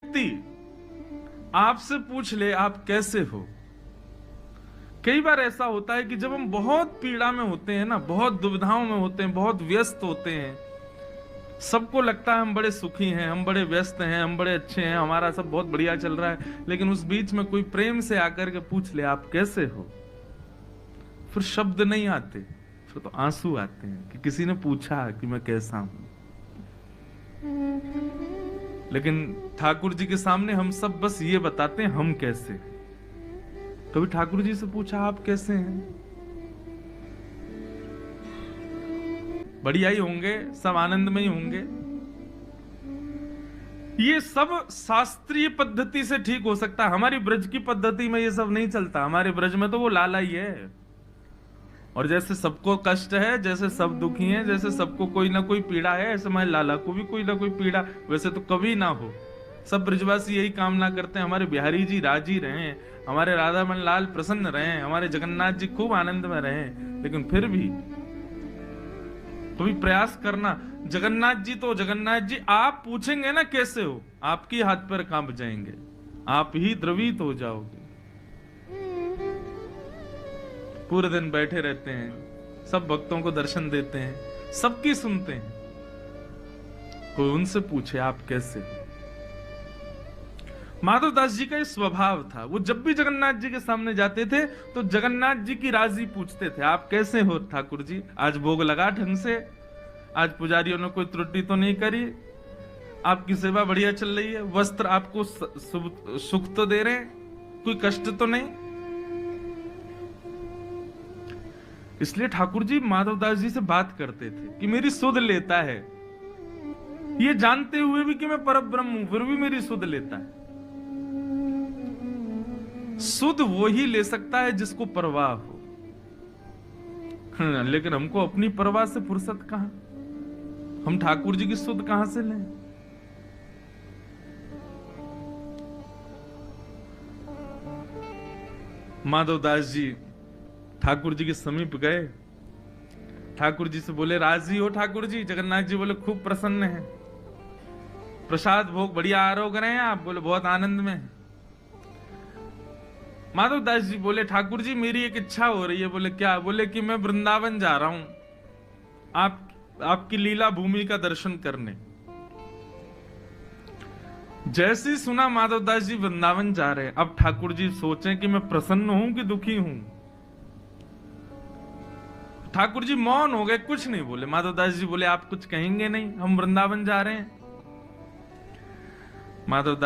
व्यक्ति आपसे पूछ ले आप कैसे हो। कई बार ऐसा होता है कि जब हम बहुत पीड़ा में होते हैं ना, बहुत दुविधाओं में होते हैं, बहुत व्यस्त होते हैं, सबको लगता है हम बड़े सुखी हैं, हम बड़े व्यस्त हैं, हम बड़े अच्छे हैं, हमारा सब बहुत बढ़िया चल रहा है, लेकिन उस बीच में कोई प्रेम से आकर के पूछ ले आप कैसे हो, फिर शब्द नहीं आते, फिर तो आंसू आते हैं कि किसी ने पूछा कि मैं कैसा हूं। लेकिन ठाकुर जी के सामने हम सब बस ये बताते हैं हम कैसे। कभी ठाकुर जी से पूछा आप कैसे हैं? बढ़िया ही होंगे, सब आनंद में ही होंगे। ये सब शास्त्रीय पद्धति से ठीक हो सकता है, हमारी ब्रज की पद्धति में ये सब नहीं चलता। हमारे ब्रज में तो वो लाला ही है, और जैसे सबको कष्ट है, जैसे सब दुखी हैं, जैसे सबको कोई ना कोई पीड़ा है, ऐसे हमारे लाला को भी कोई ना कोई पीड़ा वैसे तो कभी ना हो। सब ब्रजवासी यही कामना करते हैं हमारे बिहारी जी राजी रहें, हमारे राधा मन लाल प्रसन्न रहें, हमारे जगन्नाथ जी खूब आनंद में रहें। लेकिन फिर भी कभी प्रयास करना, जगन्नाथ जी तो जगन्नाथ जी, आप पूछेंगे ना कैसे हो, आपकी हाथ पैर कांप जाएंगे, आप ही द्रवित हो जाओगे। पूरे दिन बैठे रहते हैं, सब भक्तों को दर्शन देते हैं, सबकी सुनते हैं, कोई उनसे पूछे आप कैसे हो। माधवदास जी का ये स्वभाव था, वो जब भी जगन्नाथ जी के सामने जाते थे तो जगन्नाथ जी की राजी पूछते थे आप कैसे हो ठाकुर जी, आज भोग लगा ढंग से, आज पुजारियों ने कोई त्रुटि तो नहीं करी, आपकी सेवा बढ़िया चल रही है, वस्त्र आपको सुख तो दे रहे हैं, कोई कष्ट तो नहीं। इसलिए ठाकुर जी माधवदास जी से बात करते थे कि मेरी सुध लेता है, ये जानते हुए भी कि मैं परब्रह्म हूं, फिर भी मेरी सुध लेता है। सुध वो ही ले सकता है जिसको परवाह हो, लेकिन हमको अपनी परवाह से फुर्सत कहां, हम ठाकुर जी की सुध कहां से लें। माधवदास जी ठाकुर जी के समीप गए, ठाकुर जी से बोले राजी हो ठाकुर जी? जगन्नाथ जी बोले खूब प्रसन्न है, प्रसाद भोग बढ़िया आरोग रहे हैं आप? बोले बहुत आनंद में। माधवदास जी बोले ठाकुर जी मेरी एक इच्छा हो रही है। बोले क्या? बोले कि मैं वृंदावन जा रहा हूं आपकी लीला भूमि का दर्शन करने। जैसे ही सुना माधवदास जी वृंदावन जा रहे हैं, अब ठाकुर जी सोचें कि मैं प्रसन्न हूं कि दुखी हूं। ठाकुर जी मौन हो गए, कुछ नहीं बोले। माधवदास जी बोले आप कुछ कहेंगे नहीं, हम वृंदावन जा रहे हैं। माधवदास